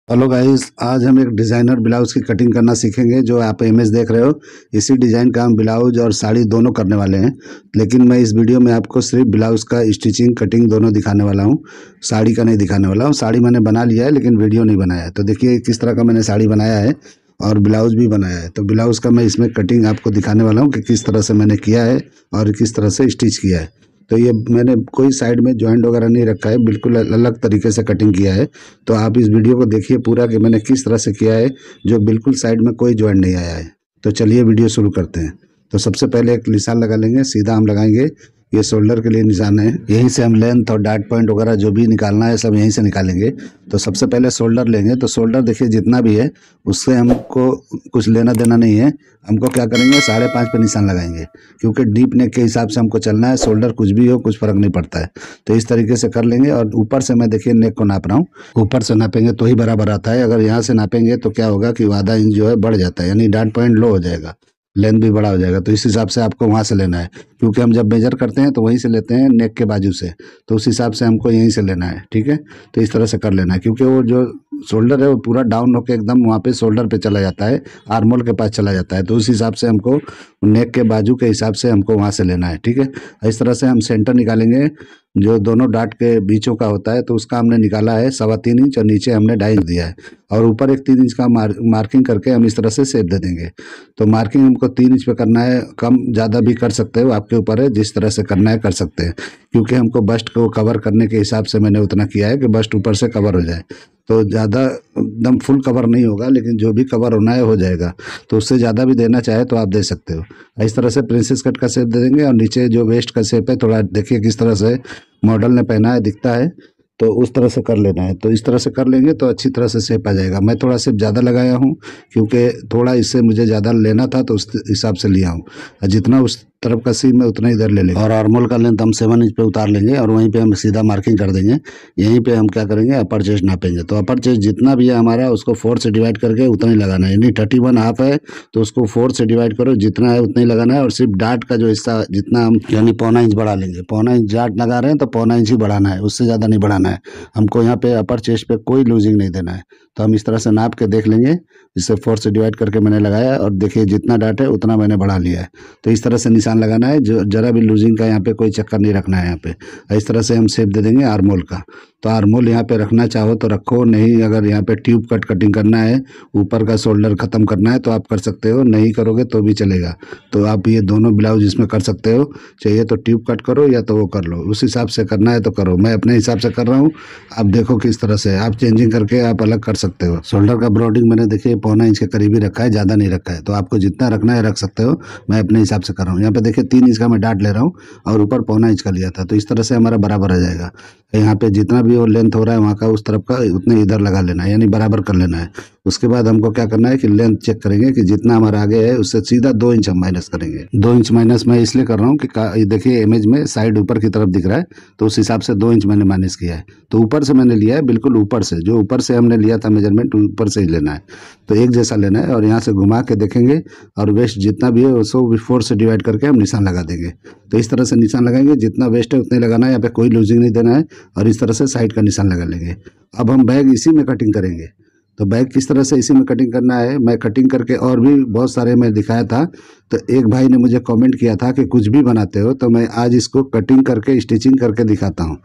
Hello guys, आज हम एक डिज़ाइनर ब्लाउज़ की कटिंग करना सीखेंगे। जो आप इमेज देख रहे हो, इसी डिज़ाइन का हम ब्लाउज और साड़ी दोनों करने वाले हैं। लेकिन मैं इस वीडियो में आपको सिर्फ ब्लाउज़ का स्टिचिंग कटिंग दोनों दिखाने वाला हूं, साड़ी का नहीं दिखाने वाला हूं। साड़ी मैंने बना लिया है लेकिन वीडियो नहीं बनाया है। तो देखिए किस तरह का मैंने साड़ी बनाया है और ब्लाउज़ भी बनाया है। तो ब्लाउज़ का मैं इसमें कटिंग आपको दिखाने वाला हूँ कि किस तरह से मैंने किया है और किस तरह से स्टिच किया है। तो ये मैंने कोई साइड में जॉइंट वगैरह नहीं रखा है, बिल्कुल अलग तरीके से कटिंग किया है। तो आप इस वीडियो को देखिए पूरा कि मैंने किस तरह से किया है, जो बिल्कुल साइड में कोई जॉइंट नहीं आया है। तो चलिए वीडियो शुरू करते हैं। तो सबसे पहले एक निशान लगा लेंगे, सीधा हम लगाएंगे। ये शोल्डर के लिए निशान है, यहीं से हम लेंथ और डार्ट पॉइंट वगैरह जो भी निकालना है सब यहीं से निकालेंगे। तो सबसे पहले शोल्डर लेंगे। तो शोल्डर देखिए जितना भी है उससे हमको कुछ लेना देना नहीं है। हमको क्या करेंगे, 5.5 पे निशान लगाएंगे, क्योंकि डीप नेक के हिसाब से हमको चलना है। शोल्डर कुछ भी हो, कुछ फर्क नहीं पड़ता है। तो इस तरीके से कर लेंगे। और ऊपर से मैं देखिए नेक को नाप रहा हूँ। ऊपर से नापेंगे तो ही बराबर आता है। अगर यहाँ से नापेंगे तो क्या होगा कि आधा इंच जो है बढ़ जाता है, यानी डार्ट पॉइंट लो हो जाएगा, लेंथ भी बड़ा हो जाएगा। तो इस हिसाब से आपको वहाँ से लेना है, क्योंकि हम जब मेजर करते हैं तो वहीं से लेते हैं, नेक के बाजू से। तो उस हिसाब से हमको यहीं से लेना है, ठीक है। तो इस तरह से कर लेना है, क्योंकि वो जो शोल्डर है वो पूरा डाउन होकर एकदम वहाँ पे शोल्डर पे चला जाता है, आर्मोल के पास चला जाता है। तो उस हिसाब से हमको नेक के बाजू के हिसाब से हमको वहाँ से लेना है, ठीक है। इस तरह से हम सेंटर निकालेंगे, जो दोनों डाट के बीचों का होता है। तो उसका हमने निकाला है 3.25 इंच और नीचे हमने 2.5 इंच दिया है। और ऊपर एक 3 इंच का मार्किंग करके हम इस तरह से शेप दे देंगे। तो मार्किंग हमको 3 इंच पे करना है, कम ज़्यादा भी कर सकते हो, आपके ऊपर है, जिस तरह से करना है कर सकते हैं। क्योंकि हमको बस्ट को कवर करने के हिसाब से मैंने उतना किया है कि बस्ट ऊपर से कवर हो जाए। तो ज़्यादा एकदम फुल कवर नहीं होगा, लेकिन जो भी कवर होना है हो जाएगा। तो उससे ज़्यादा भी देना चाहे तो आप दे सकते हो। इस तरह से प्रिंसेस कट का शेप दे देंगे। और नीचे जो वेस्ट का शेप है, थोड़ा देखिए किस तरह से मॉडल ने पहना है, दिखता है। तो उस तरह से कर लेना है। तो इस तरह से कर लेंगे तो अच्छी तरह से शेप आ जाएगा। मैं थोड़ा शेप ज़्यादा लगाया हूँ, क्योंकि थोड़ा इससे मुझे ज़्यादा लेना था, तो उस हिसाब से लिया हूँ। और जितना उस तरफ का सीम है उतना इधर ले लेंगे। और आर्मोल का लेंथ हम 7 इंच पे उतार लेंगे और वहीं पे हम सीधा मार्किंग कर देंगे। यहीं पे हम क्या करेंगे, अपर चेस्ट नापेंगे। तो अपर चेस्ट जितना भी है हमारा, उसको 4 से डिवाइड करके उतना ही लगाना है। यानी 31 हाफ है तो उसको 4 से डिवाइड करो, जितना है उतना ही लगाना है। और सिर्फ डार्ट का जो हिस्सा जितना हम यानी 1.25 इंच बढ़ा लेंगे। 1.25 इंच डार्ट लगा रहे हैं तो 1.25 इंच ही बढ़ाना है, उससे ज़्यादा नहीं बढ़ाना है। हमको यहाँ पे अपर चेस्ट पे कोई लूजिंग नहीं देना है। तो हम इस तरह से नाप के देख लेंगे। जिससे 4 से डिवाइड करके मैंने लगाया, और देखिए जितना डार्ट है उतना मैंने बढ़ा लिया है। तो इस तरह से निशान लगाना है, जो जरा भी लूजिंग का यहाँ पे कोई चक्कर नहीं रखना है। यहाँ पे इस तरह से हम शेप दे देंगे आर्मोल का। तो आर्मोल यहाँ पे रखना चाहो तो रखो, नहीं अगर यहाँ पे ट्यूब कट कटिंग करना है, ऊपर का शोल्डर खत्म करना है तो आप कर सकते हो, नहीं करोगे तो भी चलेगा। तो आप ये दोनों ब्लाउज इसमें कर सकते हो, चाहिए तो ट्यूब कट करो या तो वो कर लो, उस हिसाब से करना है तो करो। मैं अपने हिसाब से कर रहा हूँ, आप देखो किस तरह से आप चेंजिंग करके आप अलग कर सकते हो। शोल्डर का ब्रॉडिंग मैंने देखिए 1.25 इंच के करीब ही रखा है, ज़्यादा नहीं रखा है। तो आपको जितना रखना है रख सकते हो, मैं अपने हिसाब से कर रहा हूँ। यहाँ पे देखिए 3 इंच का मैं डार्ट ले रहा हूँ और ऊपर 1.25 इंच का लिया था। तो इस तरह से हमारा बराबर आ जाएगा। यहाँ पे जितना भी वो लेंथ हो रहा है वहाँ का, उस तरफ का उतने इधर लगा लेना है, यानी बराबर कर लेना है। उसके बाद हमको क्या करना है कि लेंथ चेक करेंगे कि जितना हमारा आगे है उससे सीधा 2 इंच हम माइनस करेंगे। 2 इंच माइनस मैं इसलिए कर रहा हूँ कि देखिए इमेज में साइड ऊपर की तरफ दिख रहा है, तो उस हिसाब से 2 इंच मैंने माइनस किया है। तो ऊपर से मैंने लिया है, बिल्कुल ऊपर से, जो ऊपर से हमने लिया था मेजरमेंट ऊपर से ही लेना है। तो एक जैसा लेना है। और यहाँ से घुमा के देखेंगे, और वेस्ट जितना भी है उसको 4 से डिवाइड करके हम निशान लगा देंगे। तो इस तरह से निशान लगाएंगे, जितना वेस्ट है उतना ही लगाना है, यहाँ पे कोई लूजिंग नहीं देना है। और इस तरह से साइड का निशान लगा लेंगे। अब हम बैग इसी में कटिंग करेंगे। तो बैग किस तरह से इसी में कटिंग करना है, मैं कटिंग करके और भी बहुत सारे मैं दिखाया था। तो एक भाई ने मुझे कमेंट किया था कि कुछ भी बनाते हो, तो मैं आज इसको कटिंग करके स्टिचिंग करके दिखाता हूँ।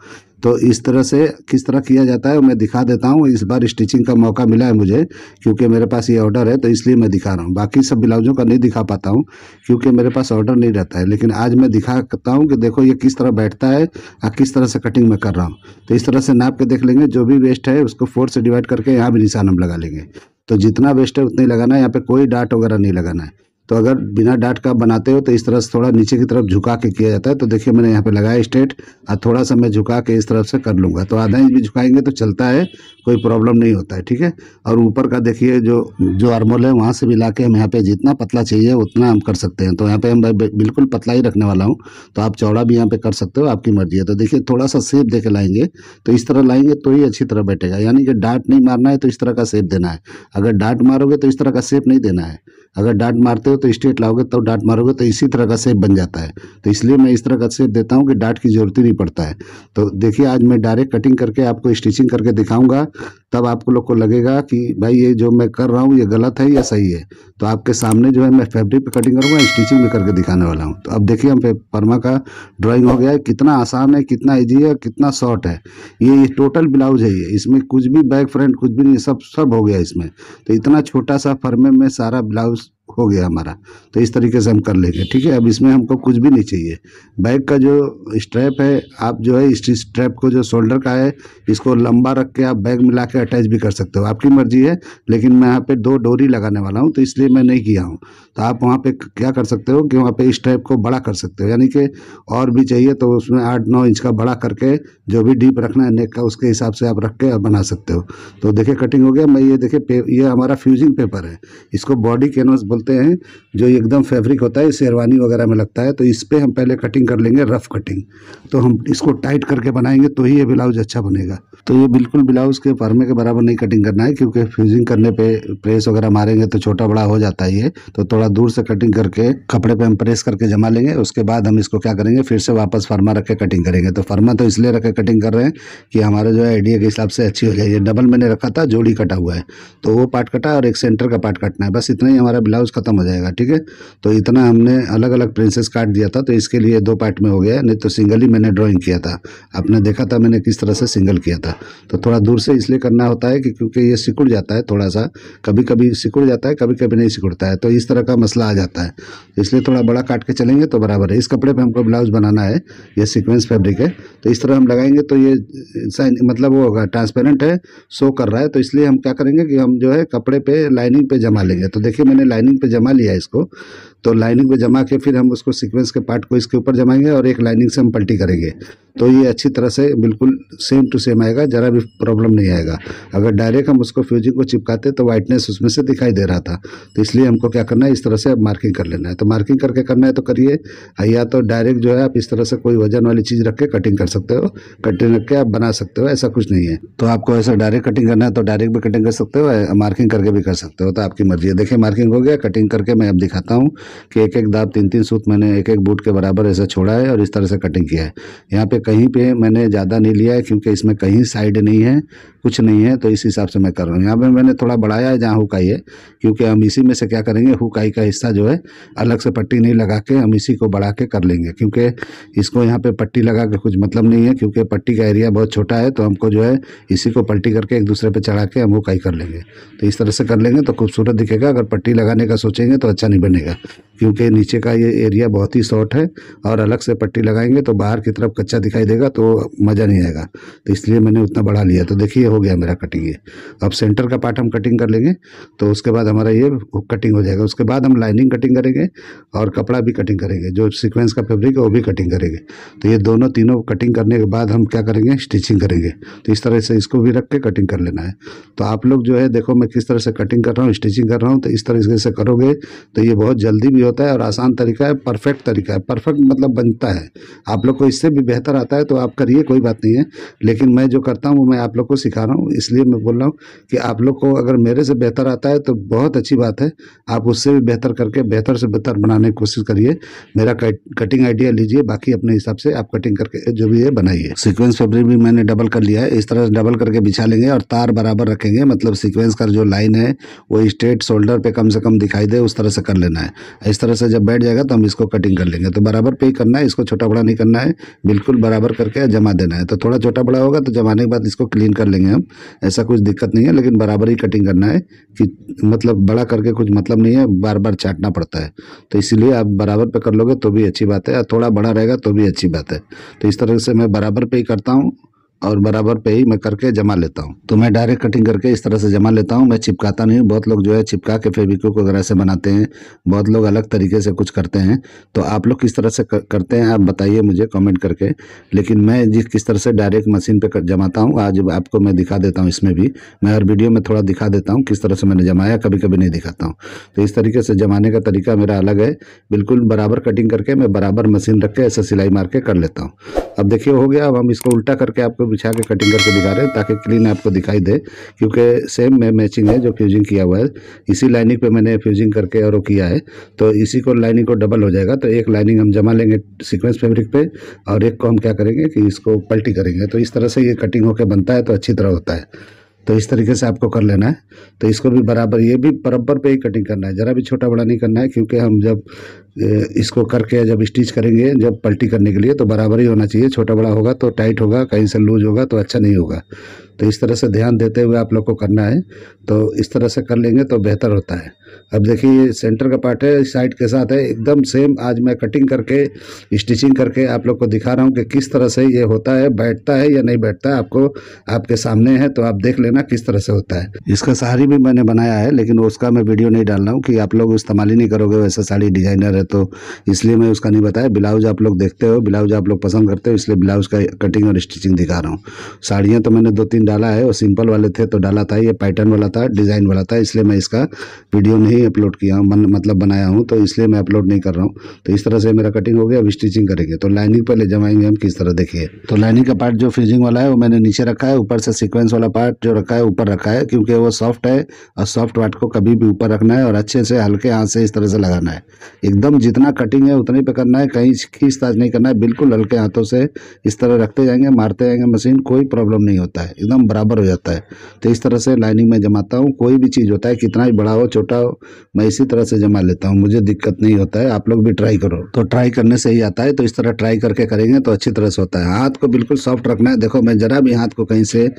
तो इस तरह से किस तरह किया जाता है मैं दिखा देता हूँ। इस बार स्टिचिंग का मौका मिला है मुझे, क्योंकि मेरे पास ये ऑर्डर है, तो इसलिए मैं दिखा रहा हूँ। बाकी सब ब्लाउजों का नहीं दिखा पाता हूँ, क्योंकि मेरे पास ऑर्डर नहीं रहता है। लेकिन आज मैं दिखाता हूँ कि देखो ये किस तरह बैठता है और किस तरह से कटिंग मैं कर रहा हूँ। तो इस तरह से नाप के देख लेंगे, जो भी वेस्ट है उसको 4 से डिवाइड करके यहाँ भी निशान हम लगा लेंगे। तो जितना वेस्ट है उतना ही लगाना है, यहाँ पे कोई डार्ट वगैरह नहीं लगाना है। तो अगर बिना डार्ट का बनाते हो तो इस तरह से थोड़ा नीचे की तरफ झुका के किया जाता है। तो देखिए मैंने यहाँ पे लगाया स्ट्रेट, और थोड़ा सा मैं झुका के इस तरफ से कर लूँगा। तो आधा इंच भी झुकाएंगे तो चलता है, कोई प्रॉब्लम नहीं होता है, ठीक है। और ऊपर का देखिए जो आर्मोल है वहाँ से भी ला के हम यहाँ पे जितना पतला चाहिए उतना हम कर सकते हैं। तो यहाँ पे हम बिल्कुल पतला ही रखने वाला हूँ। तो आप चौड़ा भी यहाँ पे कर सकते हो, आपकी मर्जी है। तो देखिए थोड़ा सा शेप दे के लाएंगे, तो इस तरह लाएंगे तो ही अच्छी तरह बैठेगा। यानी कि डार्ट नहीं मारना है तो इस तरह का शेप देना है। अगर डार्ट मारोगे तो इस तरह का शेप नहीं देना है। अगर डार्ट मारते हो तो स्ट्रेट लाओगे तो डार्ट मारोगे तो इसी तरह का शेप बन जाता है। तो इसलिए मैं इस तरह का शेप देता हूँ कि डार्ट की जरूरत ही नहीं पड़ता है। तो देखिए आज मैं डायरेक्ट कटिंग करके आपको स्टिचिंग करके दिखाऊंगा, तब आपको लोग को लगेगा कि भाई ये जो मैं कर रहा हूँ ये गलत है या सही है। तो आपके सामने जो है मैं फैब्रिक पे कटिंग करूँगा, स्टिचिंग भी करके दिखाने वाला हूँ। तो अब देखिए हम परमा का ड्राइंग हो गया है, कितना आसान है, कितना ईजी है, कितना शॉर्ट है। ये टोटल ब्लाउज है, ये इसमें कुछ भी बैक फ्रंट कुछ भी नहीं, सब हो गया इसमें। तो इतना छोटा सा फर्मे में सारा ब्लाउज हो गया हमारा। तो इस तरीके से हम कर लेंगे, ठीक है। अब इसमें हमको कुछ भी नहीं चाहिए। बैक का जो स्ट्रैप है, आप जो है इस स्ट्रैप को जो शोल्डर का है इसको लंबा रख के आप बैग मिला के अटैच भी कर सकते हो, आपकी मर्जी है। लेकिन मैं यहाँ पे 2 डोरी लगाने वाला हूँ तो इसलिए मैं नहीं किया हूँ। तो आप वहाँ पे क्या कर सकते हो कि वहाँ पे स्ट्रैप को बड़ा कर सकते हो, यानी कि और भी चाहिए तो उसमें 8-9 इंच का बड़ा करके जो भी डीप रखना है नेक का उसके हिसाब से आप रख के बना सकते हो। तो देखिए कटिंग हो गया। मैं ये देखिए ये हमारा फ्यूजिंग पेपर है, इसको बॉडी कैनवस बोलते हैं, जो एकदम फैब्रिक होता है, शेरवानी वगैरह में लगता है। तो इस पे हम पहले कटिंग कर लेंगे, रफ कटिंग। तो हम इसको टाइट करके बनाएंगे तो ही ये ब्लाउज अच्छा बनेगा। तो ये बिल्कुल ब्लाउज के फर्मे के बराबर नहीं कटिंग करना है, क्योंकि फ्यूजिंग करने पे प्रेस वगैरह मारेंगे तो छोटा बड़ा हो जाता है ये। तो थोड़ा दूर से कटिंग करके कपड़े पे हम प्रेस करके जमा लेंगे। उसके बाद हम इसको क्या करेंगे, फिर से वापस फर्मा रख के कटिंग करेंगे। तो फर्मा तो इसलिए रख के कटिंग कर रहे हैं कि हमारे जो है आइडिया के हिसाब से अच्छी हो जाए। ये डबल मैंने रखा था, जोड़ी कटा हुआ है, तो वो पार्ट कटा और एक सेंटर का पार्ट कटना है, बस इतना ही हमारा ब्लाउज खत्म हो जाएगा, ठीक है। तो इतना हमने अलग अलग प्रिंसेस काट दिया था, तो इसके लिए 2 पार्ट में हो गया, नहीं तो सिंगल ही मैंने ड्राइंग किया था। आपने देखा था मैंने किस तरह से सिंगल किया था। तो थोड़ा दूर से इसलिए करना होता है कि क्योंकि ये सिकुड़ जाता है थोड़ा सा, कभी कभी सिकुड़ जाता है, कभी कभी नहीं सिकुड़ता है, तो इस तरह का मसला आ जाता है। इसलिए थोड़ा बड़ा काट के चलेंगे तो बराबर है। इस कपड़े पे हमको ब्लाउज बनाना है, ये सीक्वेंस फैब्रिक है, तो इस तरह हम लगाएंगे तो ये मतलब वो होगा, ट्रांसपेरेंट है, शो कर रहा है। तो इसलिए हम क्या करेंगे कि हम जो है कपड़े पे लाइनिंग पे जमा लेंगे। तो देखिए मैंने लाइनिंग पे जमा लिया इसको। तो लाइनिंग पे जमा के फिर हम उसको सीक्वेंस के पार्ट को इसके ऊपर जमाएंगे और एक लाइनिंग से हम पलटी करेंगे। तो ये अच्छी तरह से बिल्कुल सेम टू सेम आएगा, ज़रा भी प्रॉब्लम नहीं आएगा। अगर डायरेक्ट हम उसको फ्यूजिंग को चिपकाते तो वाइटनेस उसमें से दिखाई दे रहा था। तो इसलिए हमको क्या करना है, इस तरह से मार्किंग कर लेना है। तो मार्किंग करके करना है तो करिए, या तो डायरेक्ट जो है आप इस तरह से कोई वजन वाली चीज़ रख के कटिंग कर सकते हो, कटिंग रख के आप बना सकते हो, ऐसा कुछ नहीं है। तो आपको ऐसा डायरेक्ट कटिंग करना है तो डायरेक्ट भी कटिंग कर सकते हो, मार्किंग करके भी कर सकते हो, तो आपकी मर्जी है। देखिए मार्किंग हो गया, कटिंग करके मैं अब दिखाता हूँ कि एक एक दाब 3-3 सूत मैंने एक एक बूट के बराबर ऐसा छोड़ा है और इस तरह से कटिंग किया है। यहाँ पे कहीं पे मैंने ज़्यादा नहीं लिया है, क्योंकि इसमें कहीं साइड नहीं है, कुछ नहीं है, तो इस हिसाब से मैं कर रहा हूँ। यहाँ पे मैंने थोड़ा बढ़ाया है जहाँ हुकाई है, क्योंकि हम इसी में से क्या करेंगे, हुकाई का हिस्सा जो है अलग से पट्टी नहीं लगा के हम इसी को बढ़ा के कर लेंगे, क्योंकि इसको यहाँ पे पट्टी लगा के कुछ मतलब नहीं है, क्योंकि पट्टी का एरिया बहुत छोटा है। तो हमको जो है इसी को पल्टी करके एक दूसरे पे चढ़ा के हम हुकाई कर लेंगे। तो इस तरह से कर लेंगे तो खूबसूरत दिखेगा। अगर पट्टी लगाने का सोचेंगे तो अच्छा नहीं बनेगा, क्योंकि नीचे का ये एरिया बहुत ही शॉर्ट है और अलग से पट्टी लगाएंगे तो बाहर की तरफ कच्चा दिखाई देगा तो मज़ा नहीं आएगा। तो इसलिए मैंने उतना बढ़ा लिया। तो देखिए हो गया मेरा कटिंग ये। अब सेंटर का पार्ट हम कटिंग कर लेंगे तो उसके बाद हमारा ये कटिंग हो जाएगा। उसके बाद हम लाइनिंग कटिंग करेंगे और कपड़ा भी कटिंग करेंगे, जो सीक्वेंस का फैब्रिक है वो भी कटिंग करेंगे। तो ये दोनों तीनों कटिंग करने के बाद हम क्या करेंगे, स्टिचिंग करेंगे। तो इस तरह से इसको भी रख के कटिंग कर लेना है। तो आप लोग जो है देखो मैं किस तरह से कटिंग कर रहा हूँ, स्टिचिंग कर रहा हूँ। तो इस तरीके से करोगे तो ये बहुत जल्दी भी होता है और आसान तरीका है, परफेक्ट तरीका है। परफेक्ट मतलब बनता है। आप लोग को इससे भी बेहतर आता है तो आप करिए, कोई बात नहीं है, लेकिन मैं जो करता हूँ वो मैं आप लोग को सिखा रहा हूँ। इसलिए मैं बोल रहा हूँ कि आप लोग को अगर मेरे से बेहतर आता है तो बहुत अच्छी बात है, आप उससे भी बेहतर करके बेहतर से बेहतर बनाने की कोशिश करिए। मेरा कटिंग आइडिया लीजिए, बाकी अपने हिसाब से आप कटिंग करके जो भी है बनाइए। सीक्वेंस फैब्रिक भी मैंने डबल कर लिया है, इस तरह से डबल करके बिछा लेंगे और तार बराबर रखेंगे, मतलब सीक्वेंस का जो लाइन है वो स्ट्रेट शोल्डर पे कम से कम दिखाई दे, उस तरह से कर लेना है। इस तरह से जब बैठ जाएगा तो हम इसको कटिंग कर लेंगे। तो बराबर पे ही करना है, इसको छोटा बड़ा नहीं करना है, बिल्कुल बराबर करके जमा देना है। तो थोड़ा छोटा बड़ा होगा तो जमाने के बाद इसको क्लीन कर लेंगे हम, ऐसा कुछ दिक्कत नहीं है, लेकिन बराबर ही कटिंग करना है कि मतलब बड़ा करके कुछ मतलब नहीं है, बार बार चाटना पड़ता है। तो इसीलिए आप बराबर पे कर लोगे तो भी अच्छी बात है, थोड़ा बड़ा रहेगा तो भी अच्छी बात है। तो इस तरह से मैं बराबर पे ही करता हूँ और बराबर पे ही मैं करके जमा लेता हूँ। तो मैं डायरेक्ट कटिंग करके इस तरह से जमा लेता हूँ, मैं चिपकाता नहीं हूँ। बहुत लोग जो है चिपका के फेविक्विक वगैरह से बनाते हैं, बहुत लोग अलग तरीके से कुछ करते हैं। तो आप लोग किस तरह से करते हैं आप बताइए मुझे कमेंट करके। लेकिन मैं किस तरह से डायरेक्ट मशीन पे जमाता हूँ आज आपको मैं दिखा देता हूँ। इसमें भी मैं हर वीडियो में थोड़ा दिखा देता हूँ किस तरह से मैंने जमाया, कभी कभी नहीं दिखाता हूँ। तो इस तरीके से जमाने का तरीका मेरा अलग है, बिल्कुल बराबर कटिंग करके मैं बराबर मशीन रख के ऐसा सिलाई मार के कर लेता हूँ। अब देखिए हो गया। अब हम इसको उल्टा करके आपको बिछा के कटिंग करके दिखा रहे हैं ताकि क्लीन आपको दिखाई दे, क्योंकि सेम में मैचिंग है जो फ्यूजिंग किया हुआ है। इसी लाइनिंग पे मैंने फ्यूजिंग करके और वो किया है, तो इसी को लाइनिंग को डबल हो जाएगा। तो एक लाइनिंग हम जमा लेंगे सीक्वेंस फैब्रिक पे और एक को हम क्या करेंगे कि इसको पलटी करेंगे। तो इस तरह से ये कटिंग होकर बनता है, तो अच्छी तरह होता है। तो इस तरीके से आपको कर लेना है। तो इसको भी बराबर, ये भी बराबर पे ही कटिंग करना है, ज़रा भी छोटा बड़ा नहीं करना है, क्योंकि हम जब इसको करके जब स्टिच करेंगे जब पलटी करने के लिए तो बराबर ही होना चाहिए। छोटा बड़ा होगा तो टाइट होगा, कहीं से लूज होगा तो अच्छा नहीं होगा। तो इस तरह से ध्यान देते हुए आप लोग को करना है। तो इस तरह से कर लेंगे तो बेहतर होता है। अब देखिए ये सेंटर का पार्ट है, साइड के साथ है एकदम सेम। आज मैं कटिंग करके स्टिचिंग करके आप लोग को दिखा रहा हूँ कि किस तरह से ये होता है, बैठता है या नहीं बैठता है। आपको आपके सामने है तो आप देख लेना किस तरह से होता है। इसका साड़ी भी मैंने बनाया है, लेकिन उसका मैं वीडियो नहीं डाल रहा हूँ कि आप लोग इस्तेमाल ही नहीं करोगे, वैसा साड़ी डिजाइनर है तो इसलिए मैं उसका नहीं बताया। ब्लाउज आप लोग देखते हो, ब्लाउज आप लोग पसंद करते हो, इसलिए ब्लाउज का कटिंग और स्टिचिंग दिखा रहा हूँ। साड़ियाँ तो मैंने 2-3 डाला है, वो सिंपल वाले थे तो डाला था, ये पैटर्न वाला था, डिज़ाइन वाला था, इसलिए मैं इसका वीडियो नहीं अपलोड किया हूँ, मतलब बनाया हूँ, तो इसलिए मैं अपलोड नहीं कर रहा हूँ। तो इस तरह से मेरा कटिंग हो गया। अब स्टिचिंग करेंगे तो लाइनिंग पहले जमाएंगे हम किस तरह, देखिए। तो लाइनिंग का पार्ट जो फ्यूजिंग वाला है वो मैंने नीचे रखा है, ऊपर से सीक्वेंस वाला पार्ट जो रखा है ऊपर रखा है, क्योंकि वो सॉफ्ट है और सॉफ्ट पार्ट को कभी भी ऊपर रखना है और अच्छे से हल्के हाथ से इस तरह से लगाना है। एकदम जितना कटिंग है उतनी पे करना है, कहीं खींचताज नहीं करना है, बिल्कुल हल्के हाथों से इस तरह रखते जाएंगे, मारते जाएंगे मशीन, कोई प्रॉब्लम नहीं होता है, एकदम बराबर हो जाता है। तो इस तरह से लाइनिंग में जमाता हूँ। कोई भी चीज़ होता है, कितना ही बड़ा हो छोटा हो, मैं इसी तरह से जमा लेता हूँ, मुझे दिक्कत नहीं होता है। आप लोग भी ट्राई करो, तो ट्राई करने से ही आता है। तो इस तरह ट्राई करके करेंगे तो अच्छी तरह से होता है। हाथ को बिल्कुल सॉफ्ट रखना है। देखो मैं जरा भी हाथ को कहीं से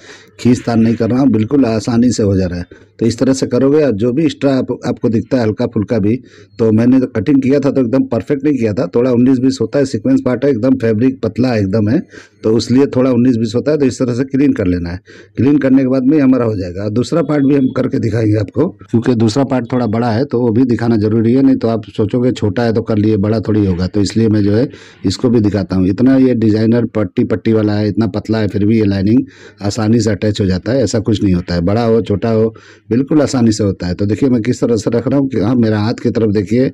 खींचतान नहीं कर रहा हूँ, बिल्कुल आसानी से हो जा रहा है। तो इस तरह से करोगे और जो भी एक्स्ट्रा आपको दिखता है हल्का फुल्का भी, तो मैंने तो कटिंग किया था तो एकदम परफेक्ट नहीं किया था, थोड़ा 19-20 होता है। सीक्वेंस पार्ट है, एकदम फैब्रिक पतला एकदम है, तो इसलिए थोड़ा 19-20 होता है। तो इस तरह से क्लीन कर लेना है। क्लीन करने के बाद में हमारा हो जाएगा। दूसरा पार्ट भी हम करके दिखाएंगे आपको, क्योंकि दूसरा पार्ट थोड़ा बड़ा है तो वो भी दिखाना जरूरी है, नहीं तो आप सोचोगे छोटा है तो कर लिए, बड़ा थोड़ी होगा। तो इसलिए मैं जो है इसको भी दिखाता हूँ। इतना ये डिजाइनर पट्टी वाला है, इतना पतला है, फिर भी ये लाइनिंग आसानी से अटैच हो जाता है। ऐसा कुछ नहीं होता है, बड़ा हो छोटा हो बिल्कुल आसानी से होता है। तो देखिए मैं किस तरह से रख रहा हूँ कि हाँ, मेरा हाथ की तरफ देखिए।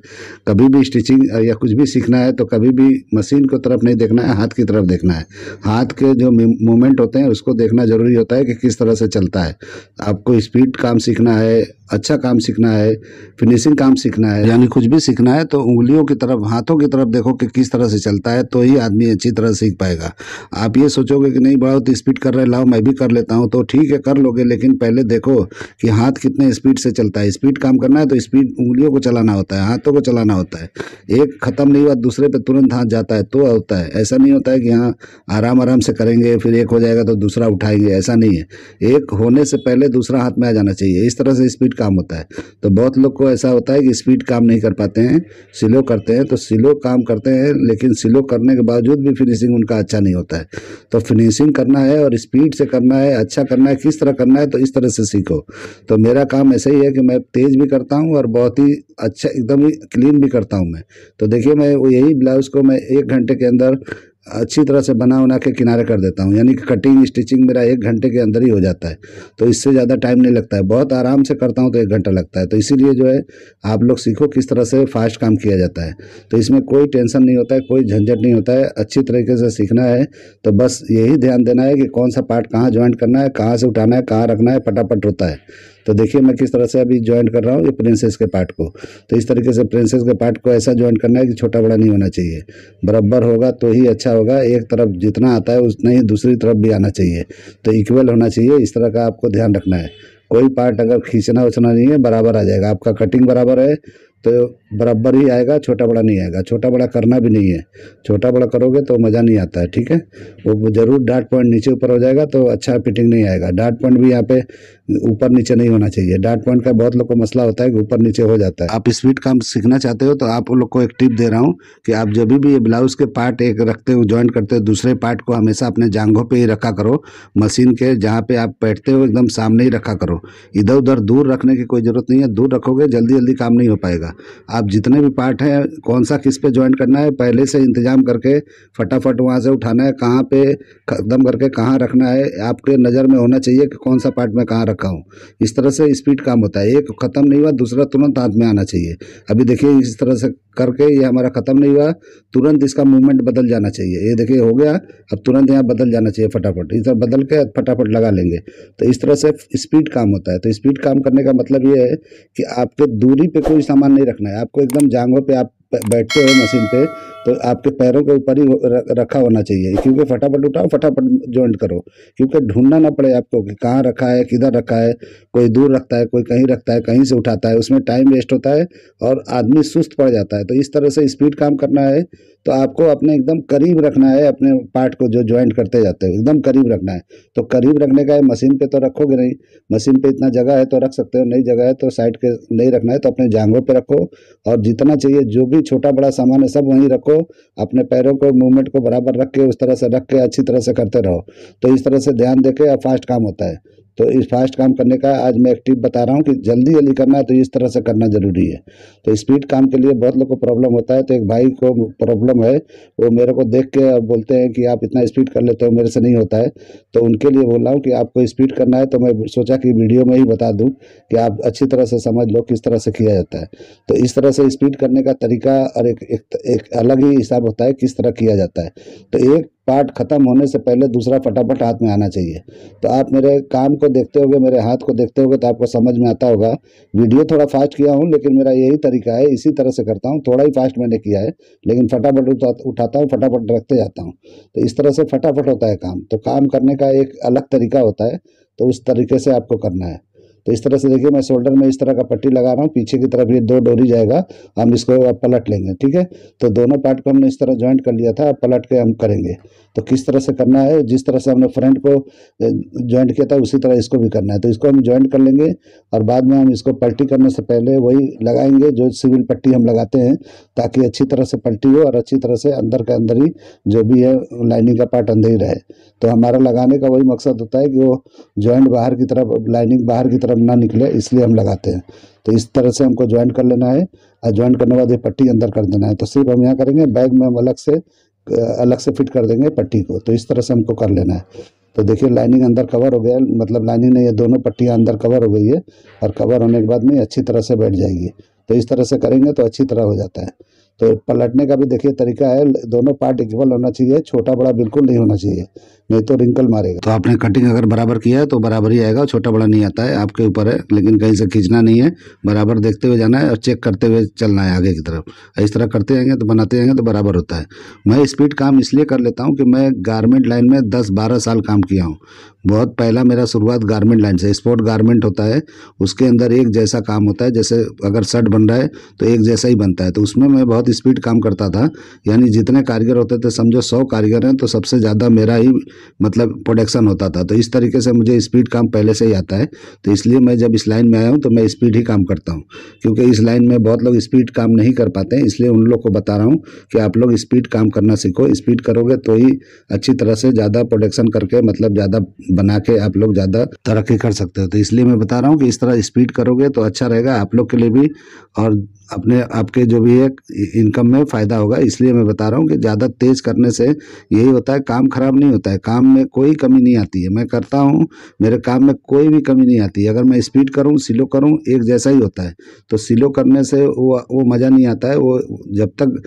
कभी भी स्टिचिंग या कुछ भी सीखना है तो कभी भी मशीन की तरफ नहीं देखना है, हाथ की तरफ देखना है। हाथ के जो मूवमेंट होते हैं उसको देखना जरूरी होता है कि किस तरह से चलता है। आपको स्पीड काम सीखना है, अच्छा काम सीखना है, फिनिशिंग काम सीखना है, यानी कुछ भी सीखना है तो उंगलियों की तरफ, हाथों की तरफ देखो कि किस तरह से चलता है, तो ही आदमी अच्छी तरह सीख पाएगा। आप ये सोचोगे कि नहीं बहुत स्पीड कर रहे, लाओ मैं भी कर लेता हूँ, तो ठीक है कर लोगे, लेकिन पहले देखो कि हाथ कितने स्पीड से चलता है। स्पीड काम करना है तो स्पीड उंगलियों को चलाना होता है, हाथों को चलाना होता है। एक खत्म नहीं हुआ दूसरे पे तुरंत हाथ जाता है तो होता है। ऐसा नहीं होता है कि हाँ आराम आराम से करेंगे फिर एक हो जाएगा तो दूसरा उठाएंगे, ऐसा नहीं है। एक होने से पहले दूसरा हाथ में आ जाना चाहिए, इस तरह से स्पीड काम होता है। तो बहुत लोग को ऐसा होता है कि स्पीड काम नहीं कर पाते हैं, स्लो करते हैं। तो स्लो काम करते हैं, लेकिन स्लो करने के बावजूद भी फिनिशिंग उनका अच्छा नहीं होता है। तो फिनिशिंग करना है और स्पीड से करना है, अच्छा करना है, किस तरह करना है तो इस तरह से सीखो। तो मेरा काम ऐसा ही है कि मैं तेज भी करता हूँ और बहुत ही अच्छा एकदम ही क्लीन भी करता हूँ मैं। तो देखिए मैं यही ब्लाउज़ को मैं 1 घंटे के अंदर अच्छी तरह से बना के किनारे कर देता हूँ, यानी कि कटिंग स्टिचिंग मेरा 1 घंटे के अंदर ही हो जाता है। तो इससे ज़्यादा टाइम नहीं लगता है, बहुत आराम से करता हूँ तो 1 घंटा लगता है। तो इसीलिए जो है आप लोग सीखो किस तरह से फास्ट काम किया जाता है। तो इसमें कोई टेंशन नहीं होता है, कोई झंझट नहीं होता है, अच्छी तरीके से सीखना है। तो बस यही ध्यान देना है कि कौन सा पार्ट कहाँ ज्वाइंट करना है, कहाँ से उठाना है, कहाँ रखना है, फटाफट होता है। तो देखिए मैं किस तरह से अभी ज्वाइंट कर रहा हूँ ये प्रिंसेस के पार्ट को। तो इस तरीके से प्रिंसेस के पार्ट को ऐसा ज्वाइंट करना है कि छोटा बड़ा नहीं होना चाहिए, बराबर होगा तो ही अच्छा होगा। एक तरफ जितना आता है उतना ही दूसरी तरफ भी आना चाहिए, तो इक्वल होना चाहिए। इस तरह का आपको ध्यान रखना है। कोई पार्ट अगर खींचना उचना नहीं है, बराबर आ जाएगा। आपका कटिंग बराबर है तो बराबर ही आएगा, छोटा बड़ा नहीं आएगा। छोटा बड़ा करना भी नहीं है, छोटा बड़ा करोगे तो मज़ा नहीं आता है, ठीक है। वो ज़रूर डॉट पॉइंट नीचे ऊपर हो जाएगा तो अच्छा फिटिंग नहीं आएगा। डॉट पॉइंट भी यहाँ पे ऊपर नीचे नहीं होना चाहिए। डॉट पॉइंट का बहुत लोग को मसला होता है कि ऊपर नीचे हो जाता है। आप स्पीड काम सीखना चाहते हो तो आप लोग को एक टिप दे रहा हूँ कि आप जब भी ये ब्लाउज के पार्ट एक रखते हो, ज्वाइंट करते हो, दूसरे पार्ट को हमेशा अपने जांघों पे ही रखा करो। मशीन के जहाँ पे आप बैठते हो एकदम सामने ही रखा करो, इधर उधर दूर रखने की कोई ज़रूरत नहीं है। दूर रखोगे जल्दी जल्दी काम नहीं हो पाएगा। आप जितने भी पार्ट हैं कौन सा किस पे ज्वाइंट करना है पहले से इंतजाम करके फटाफट वहाँ से उठाना है, कहाँ पे खत्म करके कहाँ रखना है आपके नज़र में होना चाहिए कि कौन सा पार्ट में कहाँ रखा हूँ। इस तरह से स्पीड काम होता है। एक ख़त्म नहीं हुआ दूसरा तुरंत हाथ में आना चाहिए। अभी देखिए इस तरह से करके ये हमारा ख़त्म नहीं हुआ, तुरंत इसका मूवमेंट बदल जाना चाहिए। ये देखिए हो गया, अब तुरंत यहाँ बदल जाना चाहिए फटाफट, इस तरह बदल के फटाफट लगा लेंगे। तो इस तरह से स्पीड काम होता है। तो स्पीड काम करने का मतलब ये है कि आपके दूरी पे कोई सामान नहीं रखना है, आपको एकदम जांघों पे आप बैठते हो मशीन पे तो आपके पैरों के ऊपर ही रखा होना चाहिए, क्योंकि फटाफट उठाओ फटाफट जॉइंट करो, क्योंकि ढूंढना ना पड़े आपको कि कहाँ रखा है, किधर रखा है। कोई दूर रखता है, कोई कहीं रखता है, कहीं से उठाता है, उसमें टाइम वेस्ट होता है और आदमी सुस्त पड़ जाता है। तो इस तरह से स्पीड काम करना है तो आपको अपने एकदम करीब रखना है, अपने पार्ट को जो ज्वाइंट करते जाते हो एकदम करीब रखना है। तो करीब रखने का है, मशीन पे तो रखोगे नहीं, मशीन पे इतना जगह है तो रख सकते हो, नहीं जगह है तो साइड के नहीं रखना है तो अपने जांघों पे रखो और जितना चाहिए जो भी छोटा बड़ा सामान है सब वहीं रखो, अपने पैरों को मूवमेंट को बराबर रख के उस तरह से रख के अच्छी तरह से करते रहो। तो इस तरह से ध्यान देके फास्ट काम होता है। तो इस फास्ट काम करने का आज मैं एक टिप बता रहा हूँ कि जल्दी जल्दी करना है तो इस तरह से करना जरूरी है। तो स्पीड काम के लिए बहुत लोग को प्रॉब्लम होता है, तो एक भाई को प्रॉब्लम है, वो मेरे को देख के बोलते हैं कि आप इतना स्पीड कर लेते हो, मेरे से नहीं होता है। तो उनके लिए बोल रहा हूँ कि आपको स्पीड करना है तो मैं सोचा कि वीडियो में ही बता दूँ कि आप अच्छी तरह से समझ लो किस तरह से किया जाता है। तो इस तरह से स्पीड करने का तरीका और एक अलग ही हिसाब होता है किस तरह किया जाता है। तो एक पार्ट खत्म होने से पहले दूसरा फटाफट हाथ में आना चाहिए। तो आप मेरे काम को देखते होगे, मेरे हाथ को देखते होगे तो आपको समझ में आता होगा। वीडियो थोड़ा फास्ट किया हूँ लेकिन मेरा यही तरीका है, इसी तरह से करता हूँ। थोड़ा ही फास्ट मैंने किया है लेकिन फटाफट उठाता हूँ, फटाफट रखते जाता हूँ। तो इस तरह से फटाफट होता है काम। तो काम करने का एक अलग तरीका होता है, तो उस तरीके से आपको करना है। तो इस तरह से देखिए मैं शोल्डर में इस तरह का पट्टी लगा रहा हूँ, पीछे की तरफ ये 2 डोरी जाएगा, हम इसको अब पलट लेंगे। ठीक है, तो दोनों पार्ट को हमने इस तरह ज्वाइंट कर लिया था, अब पलट के हम करेंगे। तो किस तरह से करना है, जिस तरह से हमने फ्रंट को ज्वाइंट किया था उसी तरह इसको भी करना है। तो इसको हम ज्वाइंट कर लेंगे और बाद में हम इसको पलटी करने से पहले वही लगाएंगे जो सिविल पट्टी हम लगाते हैं, ताकि अच्छी तरह से पलटी हो और अच्छी तरह से अंदर का अंदर ही जो भी है लाइनिंग का पार्ट अंदर ही रहे। तो हमारा लगाने का वही मकसद होता है कि वो ज्वाइंट बाहर की तरफ, लाइनिंग बाहर की तरफ ना निकले, इसलिए हम लगाते हैं। तो इस तरह से हमको ज्वाइंट कर लेना है और ज्वाइंट करने के बाद ये पट्टी अंदर कर देना है। तो सिर्फ हम यहाँ करेंगे, बैग में हम अलग से फिट कर देंगे पट्टी को। तो इस तरह से हमको कर लेना है। तो देखिए लाइनिंग अंदर कवर हो गया, मतलब लाइनिंग नहीं, ये दोनों पट्टियाँ अंदर कवर हो गई है और कवर होने के बाद में अच्छी तरह से बैठ जाएगी। तो इस तरह से करेंगे तो अच्छी तरह हो जाता है। तो पलटने का भी देखिए तरीका है, दोनों पार्ट इक्वल होना चाहिए, छोटा बड़ा बिल्कुल नहीं होना चाहिए, नहीं तो रिंकल मारेगा। तो आपने कटिंग अगर बराबर किया है तो बराबर ही आएगा, छोटा बड़ा नहीं आता है, आपके ऊपर है। लेकिन कहीं से खींचना नहीं है, बराबर देखते हुए जाना है और चेक करते हुए चलना है आगे की तरफ। इस तरह करते जाएंगे तो बनाते जाएंगे तो बराबर होता है। मैं स्पीड काम इसलिए कर लेता हूँ कि मैं गारमेंट लाइन में 10-12 साल काम किया हूँ। बहुत पहला मेरा शुरुआत गारमेंट लाइन से, स्पोर्ट गारमेंट होता है, उसके अंदर एक जैसा काम होता है, जैसे अगर शर्ट बन रहा है तो एक जैसा ही बनता है। तो उसमें मैं बहुत स्पीड काम करता था, यानी जितने कारीगर होते थे, समझो 100 कारीगर हैं तो सबसे ज़्यादा मेरा ही मतलब प्रोडक्शन होता था। तो इस तरीके से मुझे स्पीड काम पहले से ही आता है। तो इसलिए मैं जब इस लाइन में आया हूँ तो मैं स्पीड ही काम करता हूँ, क्योंकि इस लाइन में बहुत लोग स्पीड काम नहीं कर पाते हैं। इसलिए उन लोग को बता रहा हूँ कि आप लोग स्पीड काम करना सीखो। स्पीड करोगे तो ही अच्छी तरह से ज़्यादा प्रोडक्शन करके, मतलब ज़्यादा बना के आप लोग ज़्यादा तरक्की कर सकते हो। तो इसलिए मैं बता रहा हूँ कि इस तरह स्पीड करोगे तो अच्छा रहेगा आप लोग के लिए भी, और अपने आपके जो भी है इनकम में फ़ायदा होगा। इसलिए मैं बता रहा हूँ कि ज़्यादा तेज़ करने से यही होता है, काम खराब नहीं होता है, काम में कोई कमी नहीं आती है। मैं करता हूँ, मेरे काम में कोई भी कमी नहीं आती है। अगर मैं स्पीड करूँ, स्लो करूँ, एक जैसा ही होता है। तो स्लो करने से वो मज़ा नहीं आता है, वो जब तक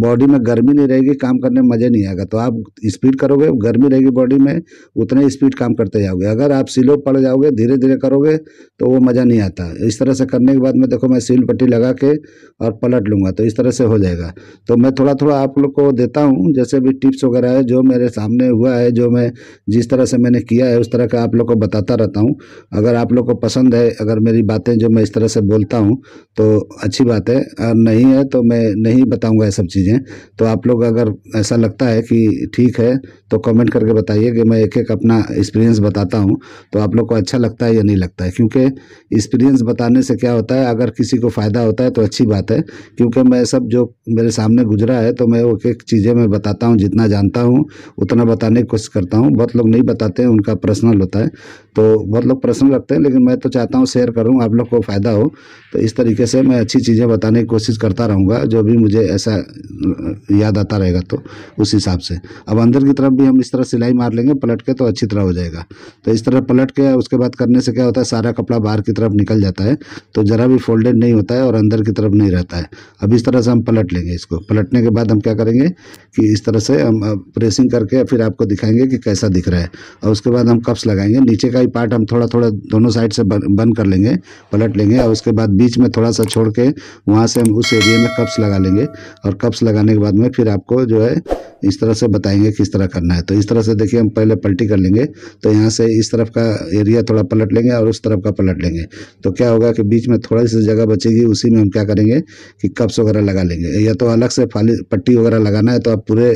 बॉडी में गर्मी नहीं रहेगी काम करने में मज़ा नहीं आएगा। तो आप स्पीड करोगे, गर्मी रहेगी बॉडी में, उतने स्पीड काम करते जाओगे। अगर आप स्लो पड़ जाओगे, धीरे धीरे करोगे तो वो मज़ा नहीं आता। इस तरह से करने के बाद में देखो मैं सील पट्टी लगा के और पलट लूँगा, तो इस तरह से हो जाएगा। तो मैं थोड़ा थोड़ा आप लोग को देता हूँ, जैसे भी टिप्स वगैरह है जो मेरे सामने हुआ है, जो मैं जिस तरह से मैंने किया है उस तरह का आप लोग को बताता रहता हूँ। अगर आप लोग को पसंद है, अगर मेरी बातें जो मैं इस तरह से बोलता हूँ तो अच्छी बात है, और नहीं है तो मैं नहीं बताऊँगा ये सब चीज़ें। तो आप लोग अगर ऐसा लगता है कि ठीक है तो कमेंट करके बताइए कि मैं एक एक अपना एक्सपीरियंस बताता हूँ तो आप लोग को अच्छा लगता है या नहीं लगता है। क्योंकि एक्सपीरियंस बताने से क्या होता है, अगर किसी को फ़ायदा होता है तो अच्छी बात है। क्योंकि मैं सब जो मेरे सामने गुजरा है तो मैं वो एक चीज़ें मैं बताता हूँ, जितना जानता हूँ उतना बताने की कोशिश करता हूँ। बहुत लोग नहीं बताते हैं, उनका पर्सनल होता है, तो बहुत लोग पर्सनल रखते हैं, लेकिन मैं तो चाहता हूँ शेयर करूँ, आप लोग को फ़ायदा हो। तो इस तरीके से मैं अच्छी चीज़ें बताने की कोशिश करता रहूँगा, जो भी मुझे ऐसा याद आता रहेगा तो उस हिसाब से। अब अंदर की तरफ भी हम इस तरह सिलाई मार लेंगे पलट के, तो अच्छी तरह हो जाएगा। तो इस तरह पलट के उसके बाद करने से क्या होता है, सारा कपड़ा बाहर की तरफ निकल जाता है, तो ज़रा भी फोल्डेड नहीं होता है और अंदर की तरफ तरफ नहीं रहता है। अब इस तरह से हम पलट लेंगे इसको। पलटने के बाद हम क्या करेंगे कि इस तरह से हम प्रेसिंग करके फिर आपको दिखाएंगे कि कैसा दिख रहा है। और उसके बाद हम कप्स लगाएंगे। नीचे का ही पार्ट हम थोड़ा थोड़ा दोनों साइड से बंद कर लेंगे, पलट लेंगे, और उसके बाद बीच में थोड़ा सा छोड़ के वहाँ से हम उस एरिया में कप्स लगा लेंगे। और कप्स लगाने के बाद में फिर आपको जो है इस तरह से बताएंगे किस तरह करना है। तो इस तरह से देखिए, हम पहले पलटी कर लेंगे। तो यहाँ से इस तरफ का एरिया थोड़ा पलट लेंगे और उस तरफ का पलट लेंगे। तो क्या होगा कि बीच में थोड़ी सी जगह बचेगी, उसी में हम क्या करेंगे कि कप्स वगैरह लगा लेंगे। या तो अलग से फाली पट्टी वगैरह लगाना है तो आप पूरे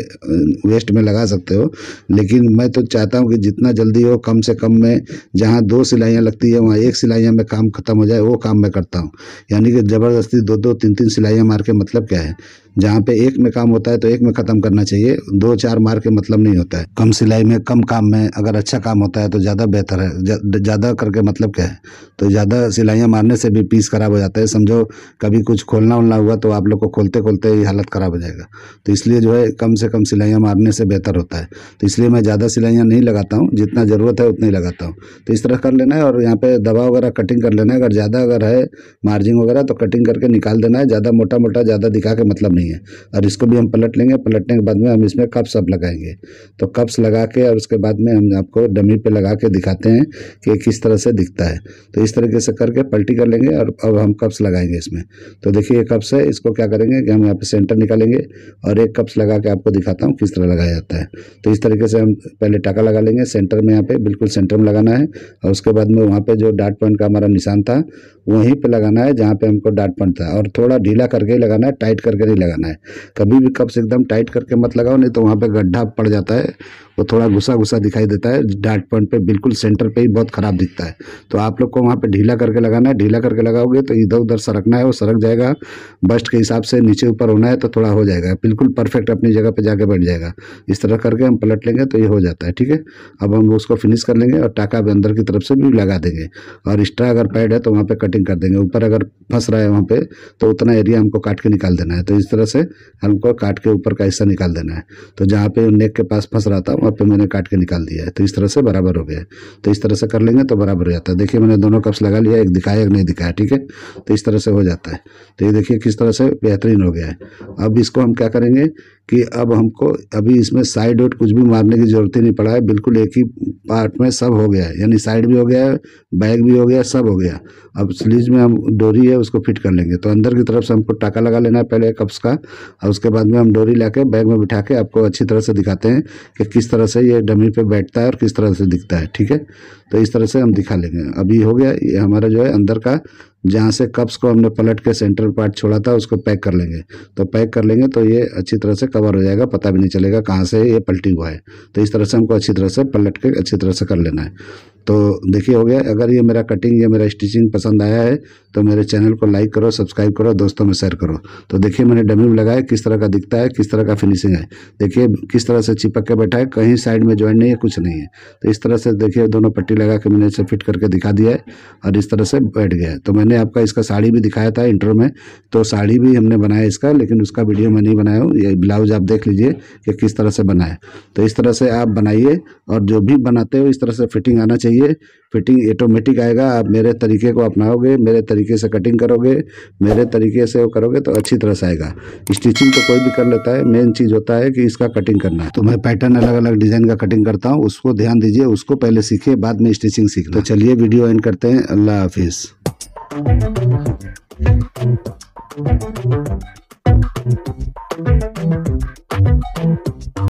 वेस्ट में लगा सकते हो, लेकिन मैं तो चाहता हूँ कि जितना जल्दी हो, कम से कम में, जहाँ 2 सिलाइयाँ लगती है वहाँ 1 सिलाइयाँ में काम खत्म हो जाए, वो काम मैं करता हूँ। यानी कि ज़बरदस्ती 2-2, 3-3 सिलाइयाँ मार के मतलब क्या है। जहाँ पे एक में काम होता है तो एक में ख़त्म करना चाहिए, 2-4 मार के मतलब नहीं होता है। कम सिलाई में, कम काम में अगर अच्छा काम होता है तो ज़्यादा बेहतर है। ज़्यादा करके मतलब क्या है, तो ज़्यादा सिलाइयाँ मारने से भी पीस खराब हो जाता है। समझो कभी कुछ खोलना वोलना हुआ तो आप लोग को खोलते खोलते ही हालत ख़राब हो जाएगा। तो इसलिए जो है कम से कम सिलाइयाँ मारने से बेहतर होता है। तो इसलिए मैं ज़्यादा सिलाइयाँ नहीं लगाता हूँ, जितना ज़रूरत है उतना ही लगाता हूँ। तो इस तरह कर लेना है। और यहाँ पे दबा वगैरह कटिंग कर लेना है। अगर ज़्यादा अगर है मार्जिन वगैरह तो कटिंग करके निकाल देना है। ज़्यादा मोटा मोटा ज़्यादा दिखा के मतलब नहीं है। और इसको भी हम पलट लेंगे। पलटने के बाद में हम इसमें कप्स अब लगाएंगे। तो कप्स लगा के और उसके बाद में हम आपको डमी पे लगा के दिखाते हैं कि किस तरह से दिखता है। तो इस तरीके से करके पलटी कर लेंगे और अब हम कप्स लगाएंगे इसमें। तो देखिए ये कप्स है, इसको क्या करेंगे कि हम यहाँ पे सेंटर निकालेंगे और एक कप्स लगा के आपको दिखाता हूँ किस तरह लगाया जाता है। तो इस तरीके से हम पहले टाका लगा लेंगे सेंटर में, यहाँ पे बिल्कुल सेंटर में लगाना है। और उसके बाद में वहाँ पे जो डार्ट पॉइंट का हमारा निशान था वहीं पे लगाना है जहाँ पे हमको डार्ट पॉइंट था। और थोड़ा ढीला करके ही लगाना है, टाइट करके नहीं लगाना है। कभी भी कप्स एकदम टाइट करके मत लगाओ, नहीं तो वहाँ पे गड्ढा पड़ जाता है, वो थोड़ा घुसा घुसा दिखाई देता है। डार्ट पॉइंट पे बिल्कुल सेंटर पे ही बहुत ख़राब दिखता है। तो आप लोग को वहाँ पे ढीला करके लगाना है। ढीला करके लगाओगे तो इधर उधर सरकना है, वो सरक जाएगा। बस्ट के हिसाब से नीचे ऊपर होना है तो थोड़ा हो जाएगा, बिल्कुल परफेक्ट अपनी जगह पे जाके बैठ जाएगा। इस तरह करके हम पलट लेंगे तो ये हो जाता है। ठीक है, अब हम उसको फिनिश कर लेंगे और टाका भी अंदर की तरफ से भी लगा देंगे। और एक्स्ट्रा अगर पैड है तो वहाँ पे कटिंग कर देंगे। ऊपर अगर फंस रहा है वहाँ पे तो उतना एरिया हमको काट के निकाल देना है। तो इस तरह से हमको काट के ऊपर का हिस्सा निकाल देना है। तो जहाँ पे नेक के पास फंस रहा था वहाँ पे मैंने काट के निकाल दिया है। तो इस तरह से बराबर हो गया है। तो इस तरह से कर लेंगे तो बराबर हो जाता है। देखिए मैंने दोनों कप्स लगा लिया, एक दिखाया एक नहीं दिखाया। ठीक है, तो इस तरह से हो जाता है। तो ये देखिए किस तरह से बेहतरीन हो गया है। अब इसको हम क्या करेंगे कि अब हमको अभी इसमें साइड वेट कुछ भी मारने की जरूरत ही नहीं पड़ा है। बिल्कुल एक ही पार्ट में सब हो गया है, यानी साइड भी हो गया है, बैक भी हो गया, सब हो गया। अब स्लीज में हम डोरी है उसको फिट कर लेंगे। तो अंदर की तरफ से हमको टाका लगा लेना है पहले कप्स का, और उसके बाद में हम डोरी लाके बैग में बिठा के आपको अच्छी तरह से दिखाते हैं कि किस तरह से ये डमी पे बैठता है और किस तरह से दिखता है। ठीक है, तो इस तरह से हम दिखा लेंगे। अभी हो गया ये हमारा जो है अंदर का, जहाँ से कप्स को हमने पलट के सेंटर पार्ट छोड़ा था उसको पैक कर लेंगे। तो पैक कर लेंगे तो ये अच्छी तरह से कवर हो जाएगा, पता भी नहीं चलेगा कहाँ से ये पलटी हुआ है। तो इस तरह से हमको अच्छी तरह से पलट के अच्छी तरह से कर लेना है। तो देखिए हो गया। अगर ये मेरा कटिंग या मेरा स्टिचिंग पसंद आया है तो मेरे चैनल को लाइक करो, सब्सक्राइब करो, दोस्तों में शेयर करो। तो देखिए मैंने डमी में लगाया, किस तरह का दिखता है, किस तरह का फिनिशिंग है। देखिए किस तरह से चिपक के बैठा है, कहीं साइड में जॉइंट नहीं है, कुछ नहीं है। तो इस तरह से देखिए दोनों पट्टी लगा के मैंने इसे फिट करके दिखा दिया है और इस तरह से बैठ गया है। तो मैंने आपका इसका साड़ी भी दिखाया था इंट्रो में, तो साड़ी भी हमने बनाया इसका, लेकिन उसका वीडियो मैं नहीं बनाया हूँ। ये ब्लाउज आप देख लीजिए कि किस तरह से बना है। तो इस तरह से आप बनाइए, और जो भी बनाते हो इस तरह से फिटिंग आना चाहिए। फिटिंग ऑटोमेटिक आएगा। आप मेरे तरीके को अपनाओगे, मेरे तरीके से कटिंग करोगे, मेरे तरीके से वो करोगे तो अच्छी तरह से आएगा। स्टिचिंग तो कोई भी कर लेता है, मेन चीज़ होता है कि इसका कटिंग करना है। तो मैं पैटर्न अलग अलग डिज़ाइन का कटिंग करता हूँ, उसको ध्यान दीजिए, उसको पहले सीखिए, बाद में स्टिचिंग सीखना। तो चलिए वीडियो एंड करते हैं। अल्लाह हाफिज़।